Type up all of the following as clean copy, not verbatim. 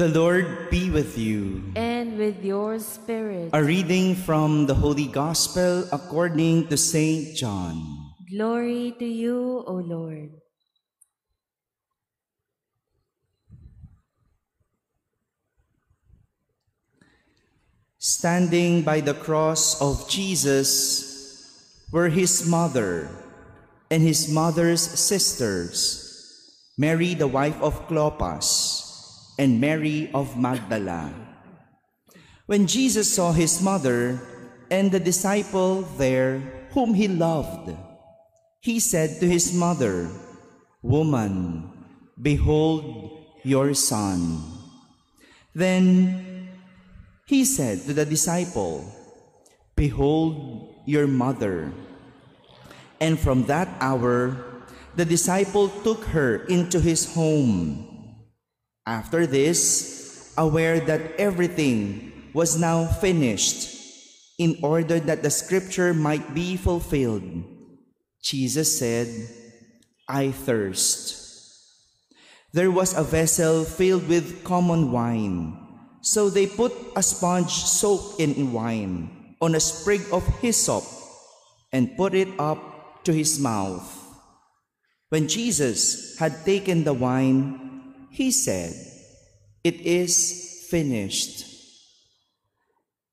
The Lord be with you. And with your spirit. A reading from the Holy Gospel according to Saint John. Glory to you, O Lord. Standing by the cross of Jesus were his mother and his mother's sisters, Mary the wife of Clopas, and Mary of Magdala. When Jesus saw his mother and the disciple there whom he loved, he said to his mother, "Woman, behold your son." Then he said to the disciple, "Behold your mother." And from that hour, the disciple took her into his home. After this, aware that everything was now finished, in order that the scripture might be fulfilled, Jesus said, "I thirst." There was a vessel filled with common wine. So they put a sponge soaked in wine on a sprig of hyssop and put it up to his mouth. When Jesus had taken the wine, he said, "It is finished."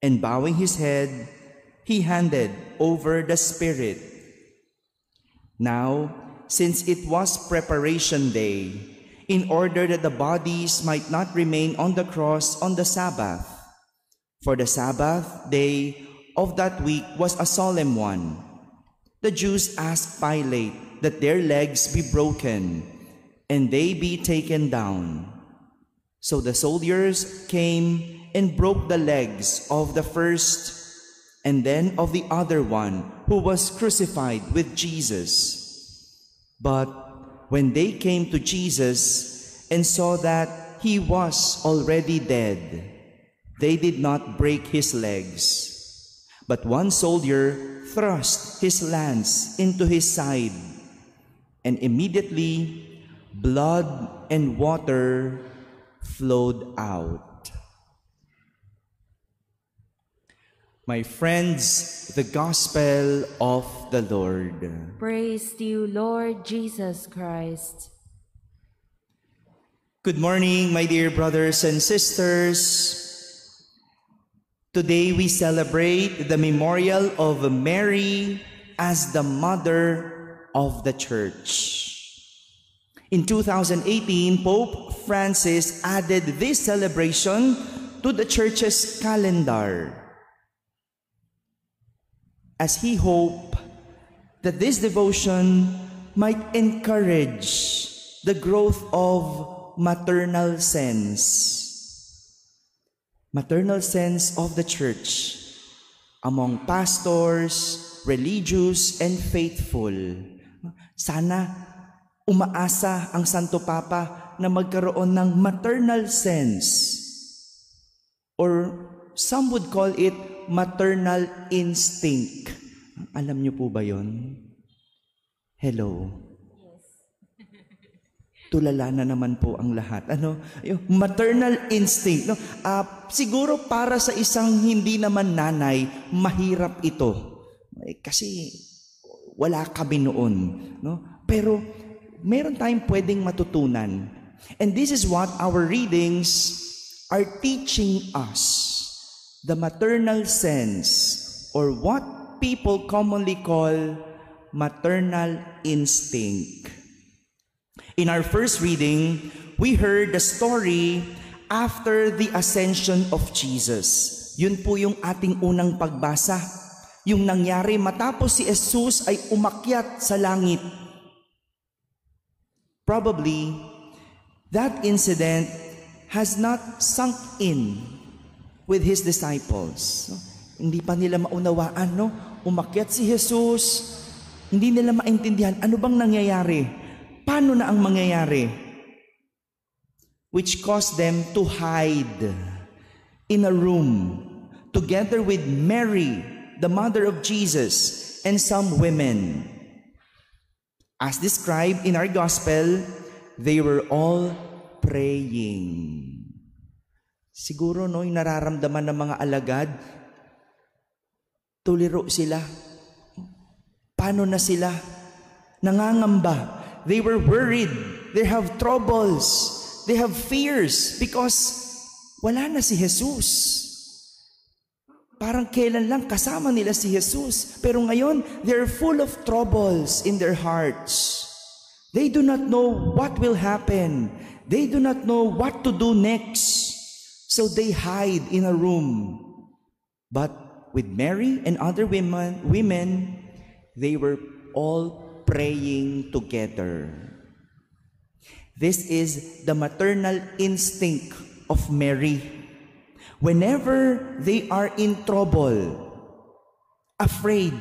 And bowing his head, he handed over the Spirit. Now, since it was preparation day, in order that the bodies might not remain on the cross on the Sabbath, for the Sabbath day of that week was a solemn one, the Jews asked Pilate that their legs be broken and they be taken down. So the soldiers came and broke the legs of the first and then of the other one who was crucified with Jesus. But when they came to Jesus and saw that he was already dead, they did not break his legs. But one soldier thrust his lance into his side, and immediately blood and water flowed out. My friends, the Gospel of the Lord. Praise to you, Lord Jesus Christ. Good morning, my dear brothers and sisters. Today we celebrate the memorial of Mary as the Mother of the Church. In 2018, Pope Francis added this celebration to the Church's calendar, as he hoped that this devotion might encourage the growth of maternal sense of the Church among pastors, religious, and faithful. Sana umaasa ang Santo Papa na magkaroon ng maternal sense, or some would call it maternal instinct. Alam niyo po ba yon? Hello. Yes. Tulala na naman po ang lahat. Yung maternal instinct. No? Siguro para sa isang hindi naman nanay, mahirap ito. Kasi wala kami noon. No? Pero meron tayong pwedeng matutunan. And this is what our readings are teaching us. The maternal sense, or what people commonly call maternal instinct. In our first reading, we heard the story after the ascension of Jesus. Yun po yung ating unang pagbasa. Yung nangyari matapos si Jesus ay umakyat sa langit. Probably, that incident has not sunk in with his disciples. Hindi pa nila maunawaan, no? Umakyat si Jesus, hindi nila maintindihan ano bang nangyayari. Paano na ang mangyayari? Which caused them to hide in a room together with Mary, the mother of Jesus, and some women. As described in our gospel, they were all praying. Siguro no, yung nararamdaman ng mga alagad, tuliro sila. Paano na sila? Nangangamba. They were worried. They have troubles. They have fears because wala na si Jesus. Parang kailan lang kasama nila si Jesus. Pero ngayon, they're full of troubles in their hearts. They do not know what will happen. They do not know what to do next. So they hide in a room. But with Mary and other women, they were all praying together. This is the maternal instinct of Mary. Whenever they are in trouble, afraid,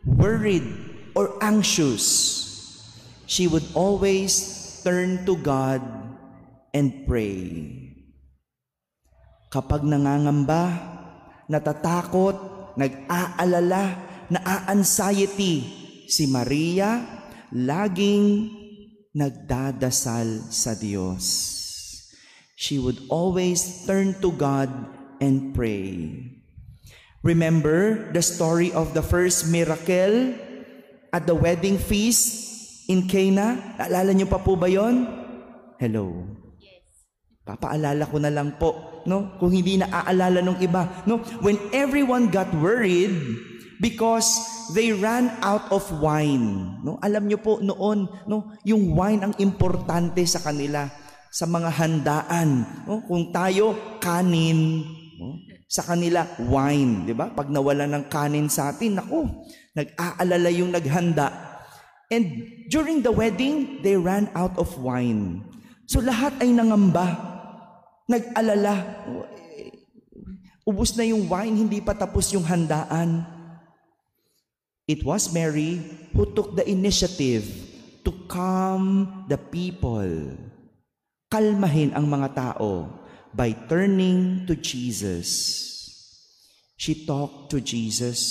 worried, or anxious, she would always turn to God and pray. Kapag nangangamba, natatakot, nag-aalala, na-anxiety, si Maria laging nagdadasal sa Diyos. She would always turn to God and pray. Remember the story of the first miracle at the wedding feast in Cana? Naalala niyo pa po ba yon? Hello. Yes. Papaalala ko na lang po, no? Kung hindi naaalala nung iba, no? When everyone got worried because they ran out of wine, no? Alam niyo po noon, no, yung wine ang importante sa kanila. Sa mga handaan, no? Kung tayo kanin, no? Sa kanila wine, di ba? Pag nawala ng kanin sa atin, naku, nag-aalala yung naghanda. And during the wedding, they ran out of wine. So lahat ay nangamba, nag-alala. Ubus na yung wine, hindi pa tapos yung handaan. It was Mary who took the initiative to calm the people. Kalmahin ang mga tao by turning to Jesus. She talked to Jesus,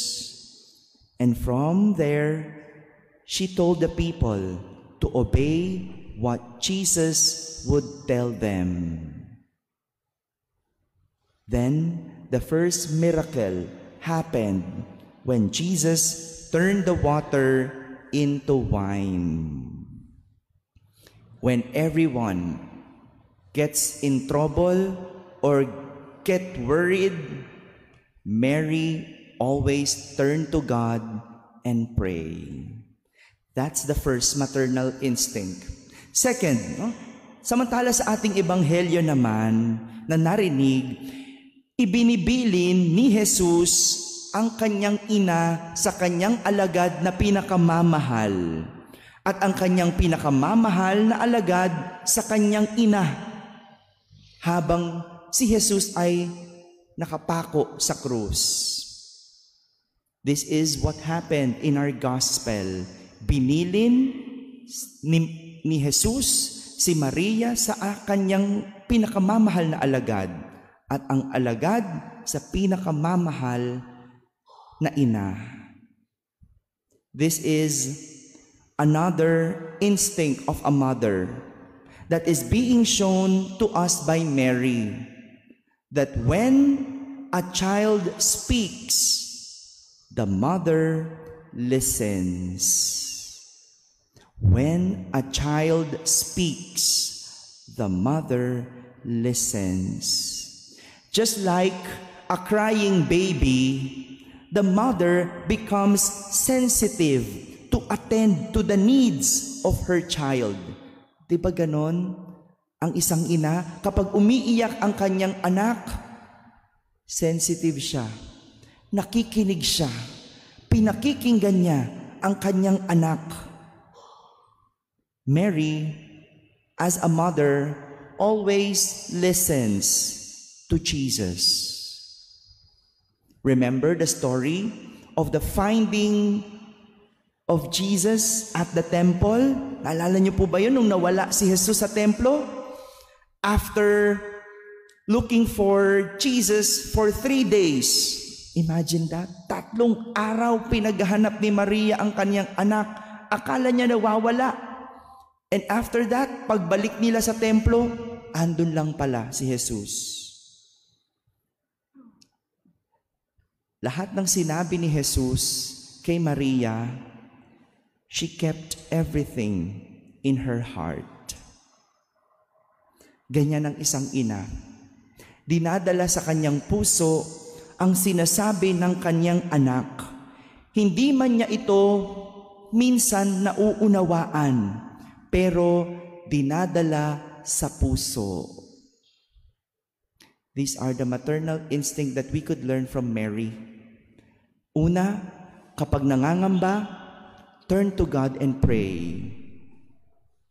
and from there, she told the people to obey what Jesus would tell them. Then, the first miracle happened when Jesus turned the water into wine. When everyone gets in trouble or get worried, Mary always turned to God and pray. That's the first maternal instinct. Second, no? Samantala sa ating ebanghelyo naman na narinig, ibinibilin ni Jesus ang kanyang ina sa kanyang alagad na pinakamamahal at ang kanyang pinakamamahal na alagad sa kanyang ina habang si Jesus ay nakapako sa krus. This is what happened in our gospel. Binilin ni Jesus si Maria sa kanyang pinakamamahal na alagad at ang alagad sa pinakamamahal na ina. This is another instinct of a mother that is being shown to us by Mary, that when a child speaks, the mother listens. When a child speaks, the mother listens. Just like a crying baby, the mother becomes sensitive to attend to the needs of her child. Di ba ganon? Ang isang ina, kapag umiiyak ang kanyang anak, sensitive siya, nakikinig siya, pinakikinggan niya ang kanyang anak. Mary, as a mother, always listens to Jesus. Remember the story of the finding of Jesus at the temple? Naalala niyo po ba yun nung nawala si Jesus sa templo? After looking for Jesus for 3 days. Imagine that. 3 araw pinaghahanap ni Maria ang kanyang anak. Akala niya nawawala. And after that, pagbalik nila sa templo, andun lang pala si Jesus. Lahat ng sinabi ni Jesus kay Maria, she kept everything in her heart. Ganyan ang isang ina. Dinadala sa kanyang puso ang sinasabi ng kanyang anak. Hindi man niya ito minsan nauunawaan, pero dinadala sa puso. These are the maternal instinct that we could learn from Mary. Una, kapag nangangamba, turn to God and pray.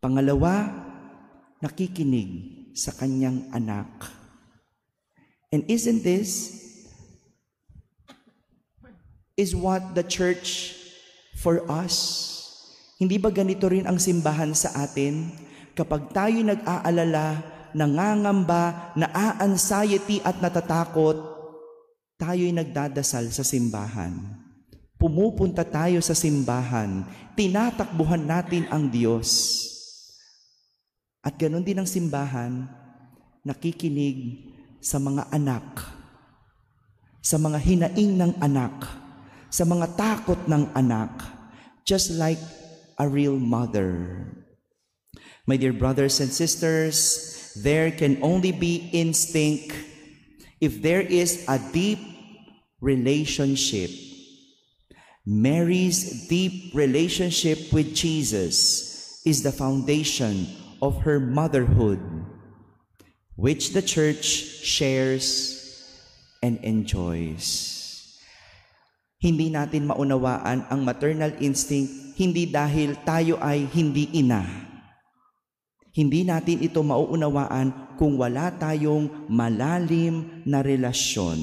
Pangalawa, nakikinig sa kanyang anak. And isn't this is what the church for us? Hindi ba ganito rin ang simbahan sa atin? Kapag tayo nag-aalala, nangangamba, na-anxiety at natatakot, tayo'y nagdadasal sa simbahan. Pumupunta tayo sa simbahan, tinatakbuhan natin ang Diyos. At ganoon din ang simbahan, nakikinig sa mga anak, sa mga hinaing ng anak, sa mga takot ng anak, just like a real mother. My dear brothers and sisters, there can only be instinct if there is a deep relationship. Mary's deep relationship with Jesus is the foundation of her motherhood, which the church shares and enjoys. Hindi natin maunawaan ang maternal instinct hindi dahil tayo ay hindi ina. Hindi natin ito mauunawaan kung wala tayong malalim na relasyon.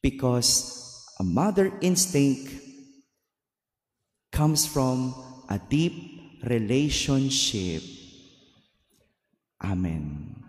Because a mother instinct comes from a deep relationship. Amen.